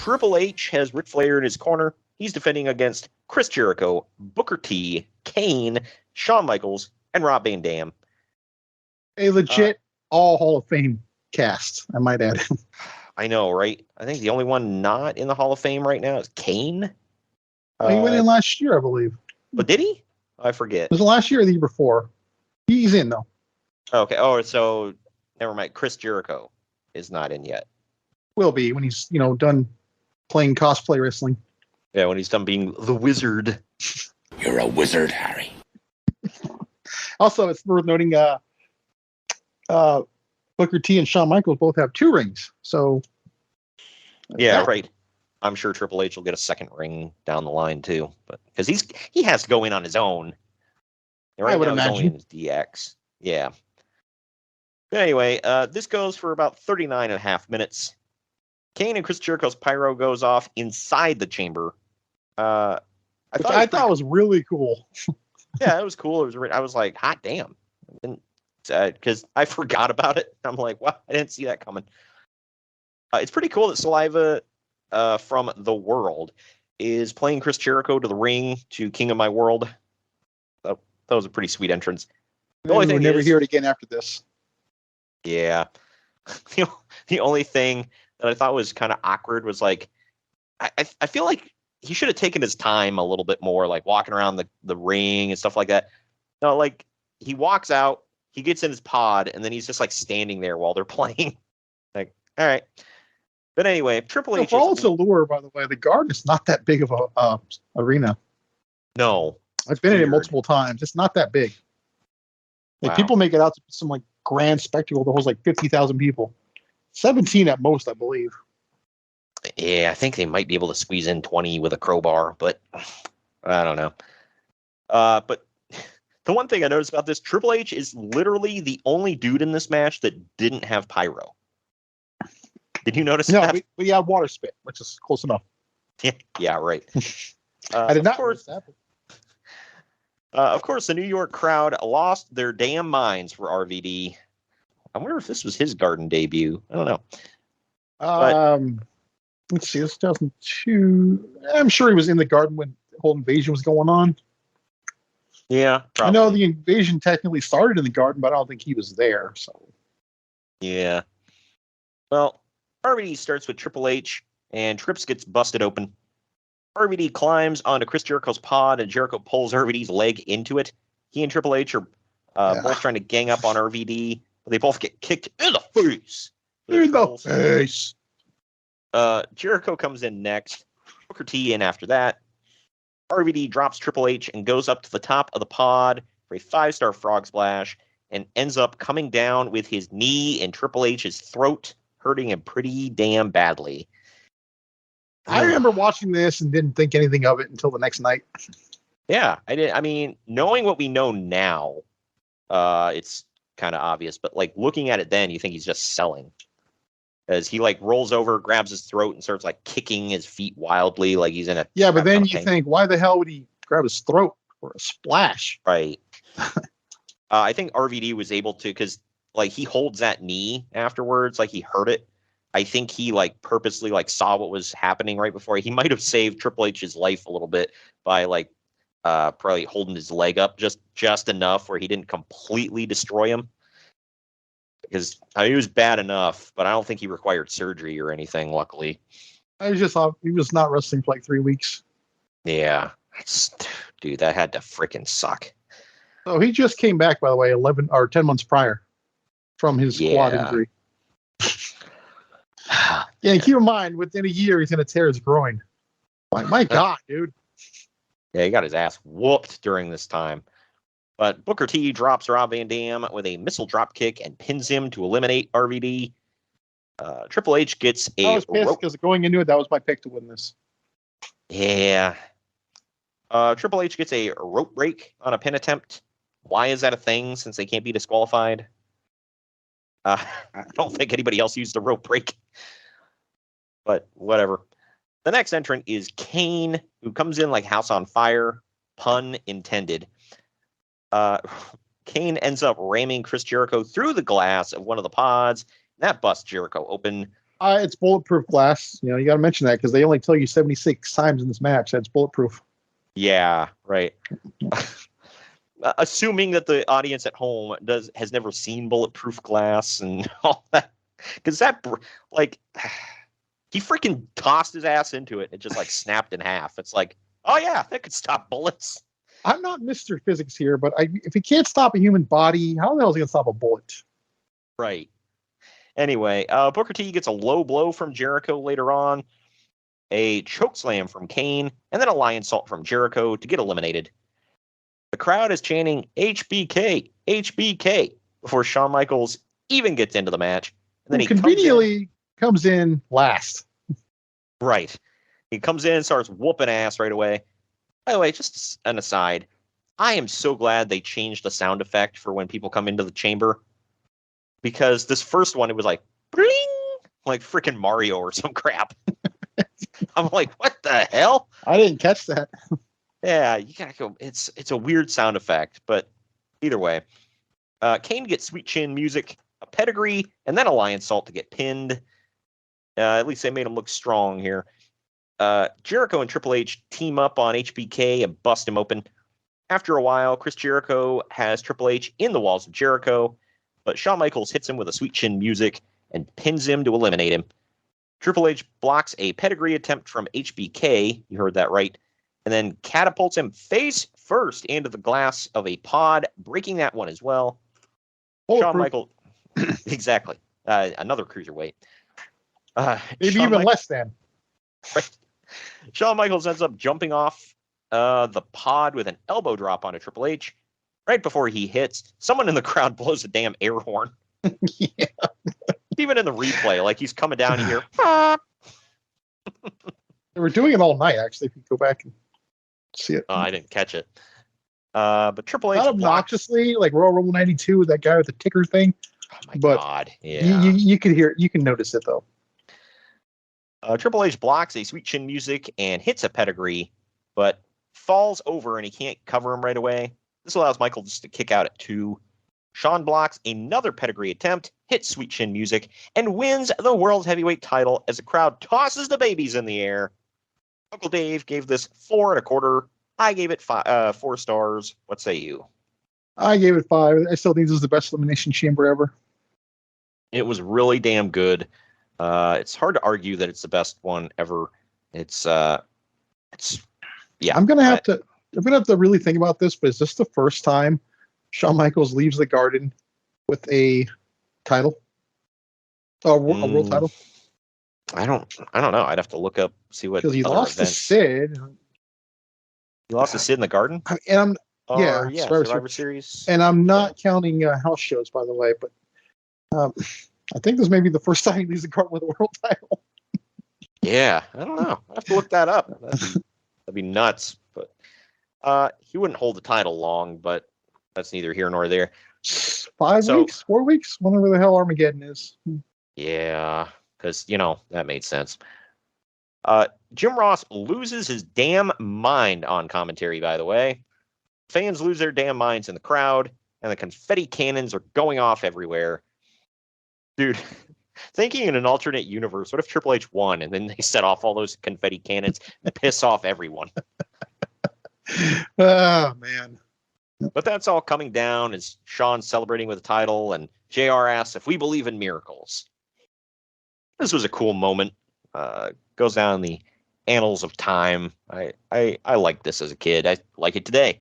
Triple H has Ric Flair in his corner. He's defending against Chris Jericho, Booker T, Kane, Shawn Michaels, and Rob Van Dam. A legit all Hall of Fame cast, I might add. I know, right? I think the only one not in the Hall of Fame right now is Kane. He went in last year, I believe. But did he? I forget. Was it last year or the year before? He's in, though. Okay. Oh, so never mind. Chris Jericho is not in yet. Will be when he's, done playing cosplay wrestling. Yeah, when he's done being the wizard. You're a wizard, Harry. Also, it's worth noting Booker T and Shawn Michaels both have 2 rings. So, yeah, right. I'm sure Triple H will get a second ring down the line too, but because he has to go in on his own. Right, I would imagine. He's only in his DX. Yeah. But anyway, this goes for about 39 and a half minutes. Kane and Chris Jericho's pyro goes off inside the chamber. I thought was really cool. Yeah, it was cool. I was like, hot damn. Because I forgot about it. I'm like, wow, I didn't see that coming. It's pretty cool that Saliva from The World is playing Chris Jericho to the ring to King of My World. That was a pretty sweet entrance. The only thing we'll never hear it again after this. Yeah. The only thing that I thought was kind of awkward was like, I feel like he should have taken his time a little bit more, like walking around the ring and stuff like that. No, like he walks out, he gets in his pod, and then he's just like standing there while they're playing. Like, all right. But anyway, Triple H. For all its allure, by the way, the Garden is not that big of a arena. No. I've been in it multiple times. It's not that big. Like, people make it out to some like grand spectacle that holds like 50,000 people. 17 at most, I believe. Yeah, I think they might be able to squeeze in 20 with a crowbar, but I don't know. But the one thing I noticed about this, Triple H is literally the only dude in this match that didn't have pyro. Did you notice that? We had water spit, which is close enough. Yeah, right. I did not notice that. Of course, the New York crowd lost their damn minds for RVD. I wonder if this was his Garden debut. I don't know. Let's see, it's 2002. I'm sure he was in the Garden when the whole invasion was going on. Yeah, probably. I know the invasion technically started in the Garden, but I don't think he was there. So, yeah. Well, RVD starts with Triple H, and Trips gets busted open. RVD climbs onto Chris Jericho's pod, and Jericho pulls RVD's leg into it. He and Triple H are both trying to gang up on RVD, but they both get kicked in the face. In the face. Jericho comes in next. Booker T in after that. RVD drops Triple H and goes up to the top of the pod for a 5-star frog splash and ends up coming down with his knee in Triple H's throat, hurting him pretty damn badly. I remember watching this and didn't think anything of it until the next night. Yeah, I did. I mean, knowing what we know now, it's kind of obvious. But like looking at it then, you think he's just selling. As he like rolls over, grabs his throat, and starts like kicking his feet wildly, like he's in a. Yeah, but then you think, why the hell would he grab his throat for a splash? Right. I think RVD was able to, because like he holds that knee afterwards, like he hurt it. I think he like purposely like saw what was happening right before. He might have saved Triple H's life a little bit by like probably holding his leg up just enough where he didn't completely destroy him. Because he was bad enough, but I don't think he required surgery or anything, luckily. I just thought he was not wrestling for like 3 weeks. Yeah. Dude, that had to freaking suck. So he just came back, by the way, 11 or 10 months prior from his quad injury. Yeah, keep in mind, within a year, he's going to tear his groin. Like, my God, dude. Yeah, he got his ass whooped during this time. But Booker T drops Rob Van Dam with a missile drop kick and pins him to eliminate RVD. Triple H gets a... I was pissed because going into it, that was my pick to win this. Yeah. Triple H gets a rope break on a pin attempt. Why is that a thing since they can't be disqualified? I don't think anybody else used a rope break. But whatever. The next entrant is Kane, who comes in like house on fire. Pun intended. Kane ends up ramming Chris Jericho through the glass of one of the pods. That busts Jericho open. It's bulletproof glass. You got to mention that because they only tell you 76 times in this match that's bulletproof. Yeah, right. Assuming that the audience at home has never seen bulletproof glass and all that, because he freaking tossed his ass into it and it just like snapped in half. It's like, oh yeah, that could stop bullets. I'm not Mr. Physics here, but if he can't stop a human body, how the hell is he gonna stop a bullet? Right. Anyway, Booker T gets a low blow from Jericho later on, a chokeslam from Kane, and then a lion salt from Jericho to get eliminated. The crowd is chanting HBK, HBK before Shawn Michaels even gets into the match. And then he conveniently comes in last. Right. He comes in and starts whooping ass right away. By the way, just an aside, I am so glad they changed the sound effect for when people come into the chamber. Because this first one, it was like, bling, like freaking Mario or some crap. I'm like, what the hell? I didn't catch that. Yeah, you gotta go. It's a weird sound effect, but either way, Kane gets sweet chin music, a pedigree, and then a lion salt to get pinned. At least they made him look strong here. Jericho and Triple H team up on HBK and bust him open. After a while, Chris Jericho has Triple H in the walls of Jericho, but Shawn Michaels hits him with a sweet chin music and pins him to eliminate him. Triple H blocks a pedigree attempt from HBK, you heard that right, and then catapults him face first into the glass of a pod, breaking that one as well. Shawn Michaels, exactly, another cruiserweight. Maybe Shawn even less than. Right. Shawn Michaels ends up jumping off the pod with an elbow drop onto Triple H. Right before he hits, someone in the crowd blows a damn air horn. Yeah. Even in the replay, like he's coming down here. They were doing it all night, actually, if you go back and see it. I didn't catch it. But Triple H not obnoxiously, like Royal Rumble 92 with that guy with the ticker thing. Oh my God. Yeah. You can hear it. You can notice it, though. Triple H blocks a sweet chin music and hits a pedigree, but falls over and he can't cover him right away. This allows Michael just to kick out at 2. Shawn blocks another pedigree attempt, hits sweet chin music, and wins the World Heavyweight title as the crowd tosses the babies in the air. Uncle Dave gave this 4 1/4. I gave it 4 stars. What say you? I gave it 5. I still think this is the best Elimination Chamber ever. It was really damn good. It's hard to argue that it's the best one ever. It's yeah. I'm gonna have to really think about this, but is this the first time Shawn Michaels leaves the Garden with a title? A world title? I don't know. I'd have to look up, see what. Because he lost to Sid. He lost to Sid in the Garden? And Survivor Series. And I'm not counting house shows, by the way, but I think this may be the first time he leaves the Garden with a world title. Yeah, I don't know. I have to look that up. That'd be nuts. But he wouldn't hold the title long, but that's neither here nor there. 4 weeks, whenever the hell Armageddon is. Yeah, because, that made sense. Jim Ross loses his damn mind on commentary, by the way. Fans lose their damn minds in the crowd, and the confetti cannons are going off everywhere. Dude, thinking in an alternate universe, what if Triple H won and then they set off all those confetti cannons and piss off everyone? Oh, man. But that's all coming down as Shawn's celebrating with the title, and JR asks if we believe in miracles. This was a cool moment. Goes down in the annals of time. I liked this as a kid. I like it today.